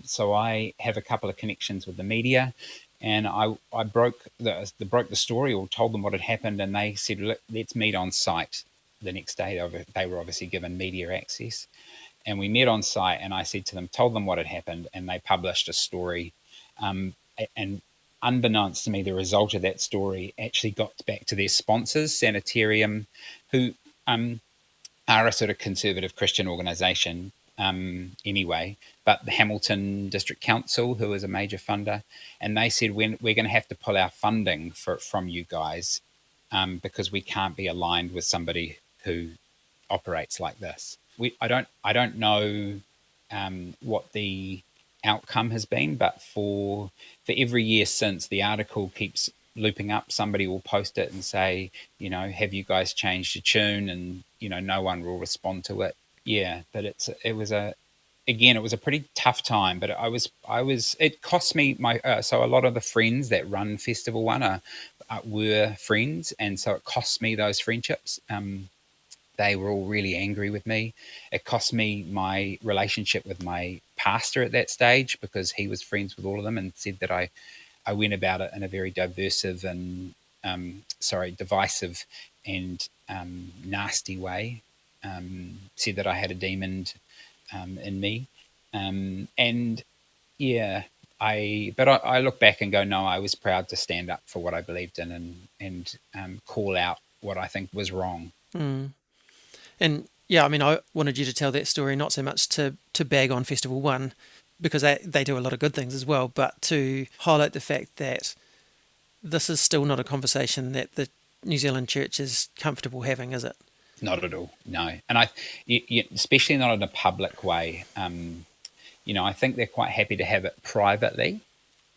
So I have a couple of connections with the media, and I broke the story or told them what had happened, and they said, let's meet on site the next day. They were obviously given media access, and we met on site, and I said to them, told them what had happened, and they published a story. And unbeknownst to me, the result of that story actually got back to their sponsors, Sanitarium, who are a sort of conservative Christian organisation anyway, but the Hamilton District Council, who is a major funder, and they said, we're going to have to pull our funding from you guys because we can't be aligned with somebody who operates like this. I don't know what the outcome has been, but for every year since, the article keeps looping up. Somebody will post it and say, have you guys changed your tune? And no one will respond to it. Yeah, but it was a pretty tough time. But it cost me so a lot of the friends that run Festival One were friends, and so it cost me those friendships. They were all really angry with me. It cost me my relationship with my pastor at that stage because he was friends with all of them and said that I went about it in a very divisive and divisive and nasty way. Said that I had a demon in me, and yeah, I look back and go, no, I was proud to stand up for what I believed in and call out what I think was wrong. Mm. And yeah, I mean, I wanted you to tell that story not so much to bag on Festival One, because they do a lot of good things as well, but to highlight the fact that this is still not a conversation that the New Zealand church is comfortable having, is it? Not at all, no. And especially not in a public way. I think they're quite happy to have it privately,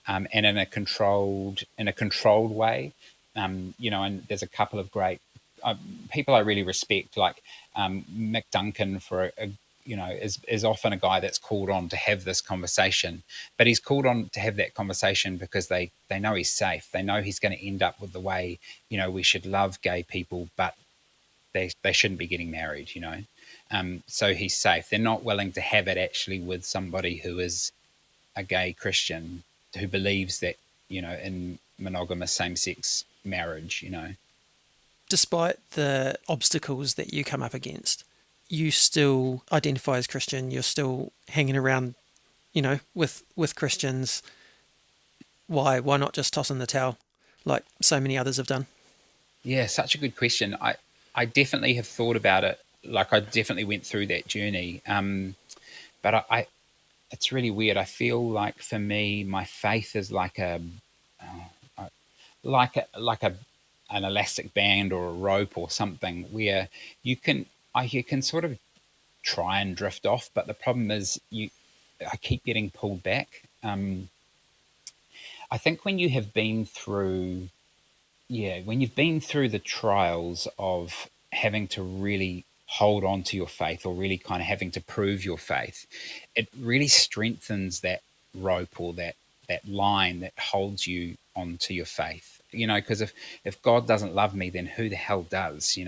and in a controlled way. And there's a couple of great people I really respect, like Mick Duncan is often a guy that's called on to have this conversation, but he's called on to have that conversation because they know he's safe. They know he's going to end up with the way, we should love gay people, but they shouldn't be getting married, so he's safe. They're not willing to have it actually with somebody who is a gay Christian who believes that, in monogamous same-sex marriage, Despite the obstacles that you come up against, you still identify as Christian. You're still hanging around, with Christians. Why not just toss in the towel like so many others have done? Yeah, such a good question. I definitely have thought about it. Like, I definitely went through that journey. But it's really weird. I feel like for me, my faith is like like an elastic band or a rope or something where you can you can sort of try and drift off, but the problem is I keep getting pulled back. I think when you have been through, yeah, when you've been through the trials of having to really hold on to your faith or really kind of having to prove your faith, it really strengthens that rope or that line that holds you onto your faith. Because if God doesn't love me, then who the hell does?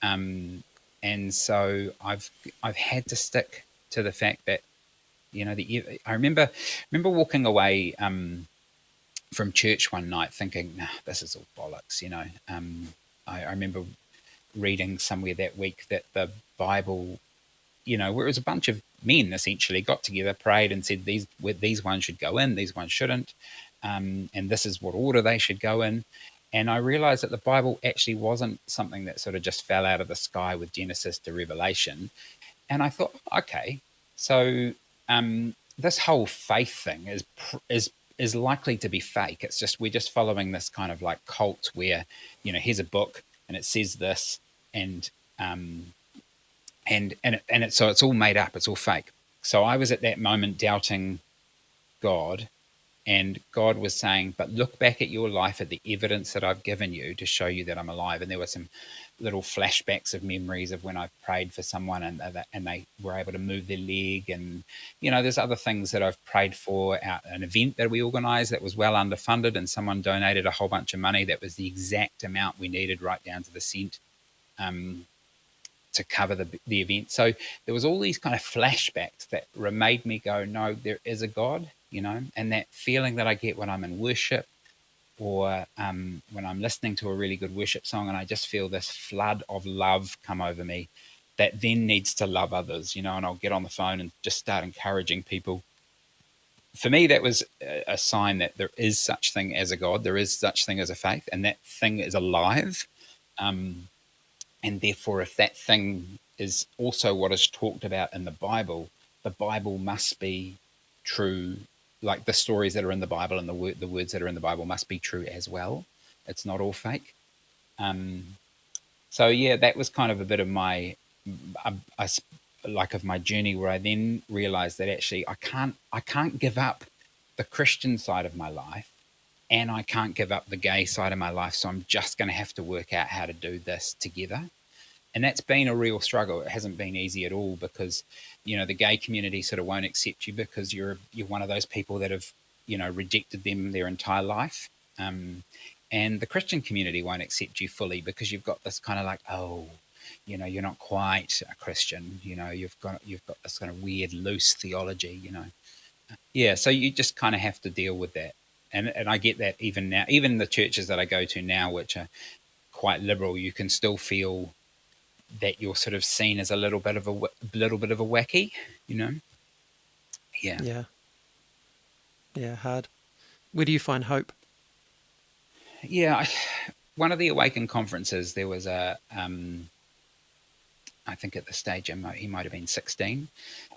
Um, and so I've had to stick to the fact that I remember walking away. From church one night thinking, nah, this is all bollocks. I remember reading somewhere that week that the Bible, where it was a bunch of men essentially got together, prayed, and said these ones should go in, these ones shouldn't, and this is what order they should go in. And I realized that the Bible actually wasn't something that sort of just fell out of the sky with Genesis to Revelation. And I thought, okay, so this whole faith thing is likely to be fake. It's just we're just following this kind of like cult where here's a book and it says this, and so it's all made up. It's all fake. So I was at that moment doubting God, and God was saying, but look back at your life, at the evidence that I've given you to show you that I'm alive. And there were some little flashbacks of memories of when I prayed for someone and they were able to move their leg. And, there's other things that I've prayed for, an event that we organised that was well underfunded, and someone donated a whole bunch of money that was the exact amount we needed, right down to the cent. To cover the event. So there was all these kind of flashbacks that made me go, no, there is a God, and that feeling that I get when I'm in worship or when I'm listening to a really good worship song and I just feel this flood of love come over me that then needs to love others, and I'll get on the phone and just start encouraging people. For me, that was a sign that there is such thing as a God, there is such thing as a faith, and that thing is alive. And therefore, if that thing is also what is talked about in the Bible must be true. Like the stories that are in the Bible and the words that are in the Bible must be true as well. It's not all fake. So yeah, that was kind of a bit of my, of my journey, where I then realized that actually I can't give up the Christian side of my life, and I can't give up the gay side of my life. So I'm just going to have to work out how to do this together. And that's been a real struggle. It hasn't been easy at all because, the gay community sort of won't accept you because you're one of those people that have, rejected them their entire life. And the Christian community won't accept you fully because you've got this kind of like, oh, you're not quite a Christian. You've got this kind of weird, loose theology. Yeah. So you just kind of have to deal with that. And I get that even now, even the churches that I go to now, which are quite liberal, you can still feel that you're sort of seen as a little bit of a wacky, Yeah. Yeah, hard. Where do you find hope? Yeah. One of the Awaken conferences, there was I think at the stage he might have been 16.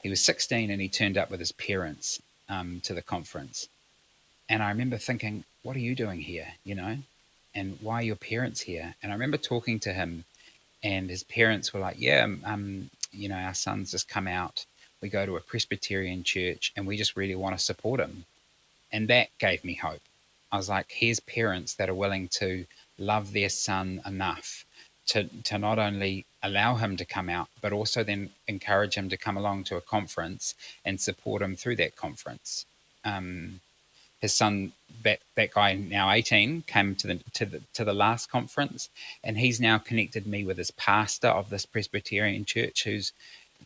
He was 16 and he turned up with his parents to the conference. And I remember thinking, what are you doing here? And why are your parents here? And I remember talking to him, and his parents were like, yeah, our son's just come out. We go to a Presbyterian church and we just really want to support him. And that gave me hope. I was like, here's parents that are willing to love their son enough to not only allow him to come out, but also then encourage him to come along to a conference and support him through that conference. His son, that guy now 18, came to the last conference, and he's now connected me with his pastor of this Presbyterian church, who's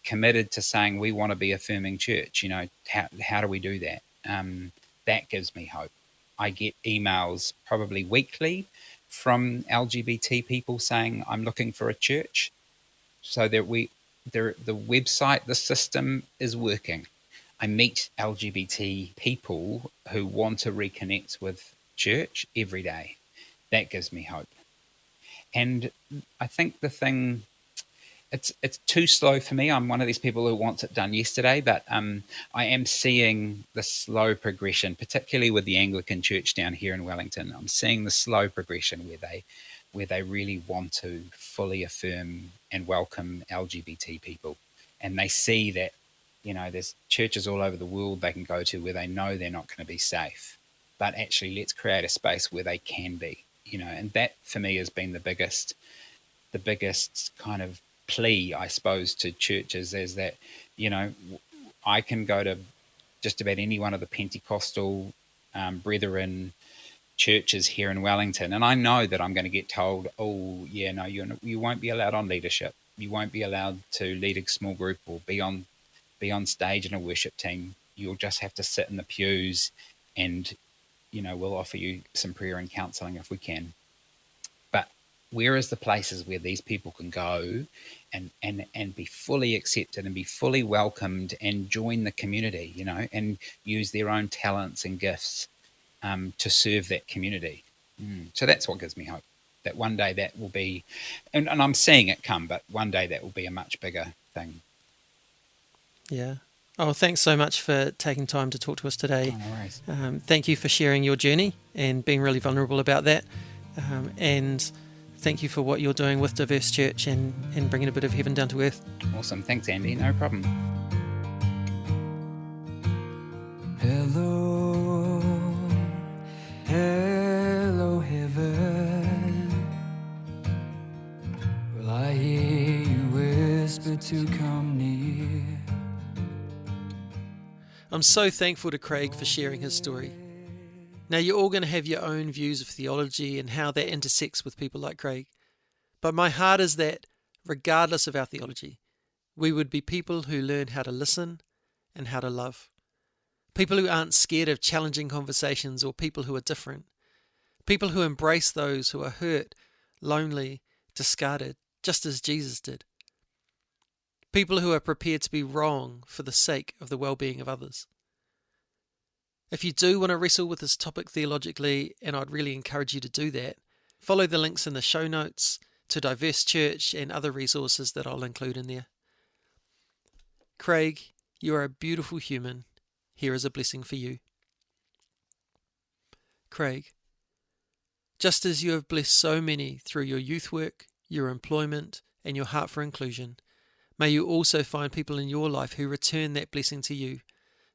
committed to saying we want to be affirming church. How do we do that? That gives me hope. I get emails probably weekly from LGBT people saying I'm looking for a church, so that the website, the system is working. I meet LGBT people who want to reconnect with church every day. That gives me hope. And I think the thing, it's too slow for me. I'm one of these people who wants it done yesterday, but I am seeing the slow progression, particularly with the Anglican Church down here in Wellington. I'm seeing the slow progression where they really want to fully affirm and welcome LGBT people, and they see that, you know, there's churches all over the world they can go to where they know they're not going to be safe, but actually let's create a space where they can be, you know. And that for me has been the biggest kind of plea, I suppose, to churches, is that, you know, I can go to just about any one of the Pentecostal brethren churches here in Wellington, and I know that I'm going to get told, oh yeah, no, you won't be allowed on leadership, you won't be allowed to lead a small group or be on stage in a worship team, you'll just have to sit in the pews, and, you know, we'll offer you some prayer and counselling if we can. But where is the places where these people can go and be fully accepted and be fully welcomed and join the community, you know, and use their own talents and gifts to serve that community? So that's what gives me hope, that one day that will be, and I'm seeing it come, but one day that will be a much bigger thing. Yeah. Oh, thanks so much for taking time to talk to us today. Oh, no worries. Thank you for sharing your journey and being really vulnerable about that. And thank you for what you're doing with Diverse Church and bringing a bit of heaven down to earth. Awesome. Thanks, Andy. No problem. Hello, hello, heaven. Will I hear you whisper to come near? I'm so thankful to Craig for sharing his story. Now, you're all going to have your own views of theology and how that intersects with people like Craig. But my heart is that, regardless of our theology, we would be people who learn how to listen and how to love. People who aren't scared of challenging conversations or people who are different. People who embrace those who are hurt, lonely, discarded, just as Jesus did. People who are prepared to be wrong for the sake of the well-being of others. If you do want to wrestle with this topic theologically, and I'd really encourage you to do that, follow the links in the show notes to Diverse Church and other resources that I'll include in there. Craig, you are a beautiful human. Here is a blessing for you. Craig, just as you have blessed so many through your youth work, your employment, and your heart for inclusion, may you also find people in your life who return that blessing to you,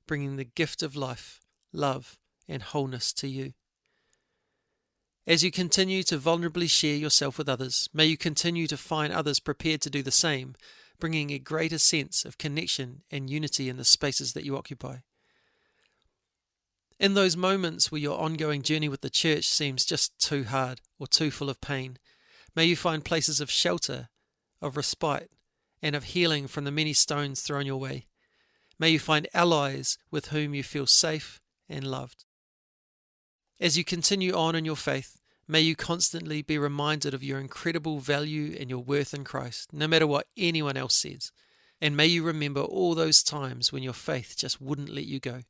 bringing the gift of life, love, and wholeness to you. As you continue to vulnerably share yourself with others, may you continue to find others prepared to do the same, bringing a greater sense of connection and unity in the spaces that you occupy. In those moments where your ongoing journey with the church seems just too hard or too full of pain, may you find places of shelter, of respite, and of healing from the many stones thrown your way. May you find allies with whom you feel safe and loved. As you continue on in your faith, may you constantly be reminded of your incredible value and your worth in Christ, no matter what anyone else says. And may you remember all those times when your faith just wouldn't let you go.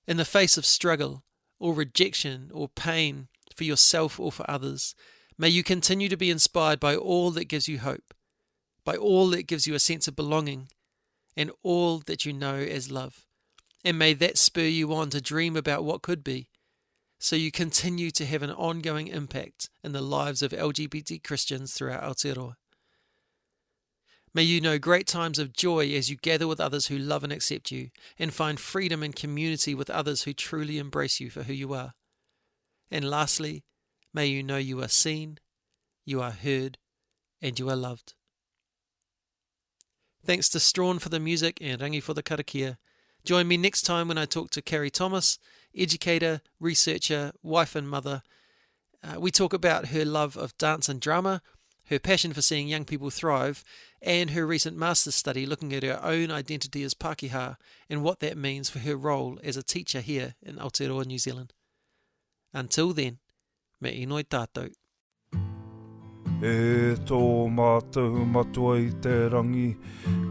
In the face of struggle or rejection or pain for yourself or for others, may you continue to be inspired by all that gives you hope, by all that gives you a sense of belonging, and all that you know as love. And may that spur you on to dream about what could be, so you continue to have an ongoing impact in the lives of LGBT Christians throughout Aotearoa. May you know great times of joy as you gather with others who love and accept you, and find freedom and community with others who truly embrace you for who you are. And lastly, may you know you are seen, you are heard, and you are loved. Thanks to Strawn for the music and Rangi for the karakia. Join me next time when I talk to Carrie Thomas, educator, researcher, wife and mother. We talk about her love of dance and drama, her passion for seeing young people thrive, and her recent master's study looking at her own identity as Pākehā and what that means for her role as a teacher here in Aotearoa, New Zealand. Until then, me inoi tātou. E tō mātou matua I te rangi,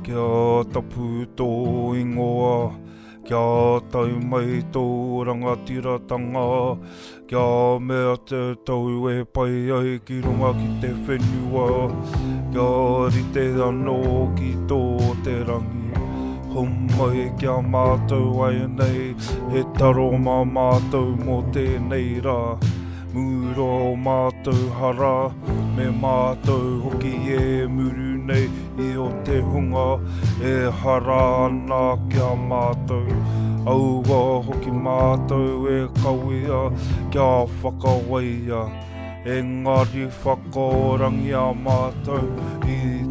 kia tapu tō ingoa, Kia tau mai tō rangatiratanga, kia mea te tau e pai ai ki runga ki te whenua, kia rite anō ki tō te rangi. Humai kia mātou ai nei, he taro mā mātou mō tēnei rā. Muro mātou hara, me mātou hoki e muru nei I o te hunga, e hara ana kia mātou. Aua hoki mātou e kawea, kia whakawaia. Engari whakaorangi a mātou, I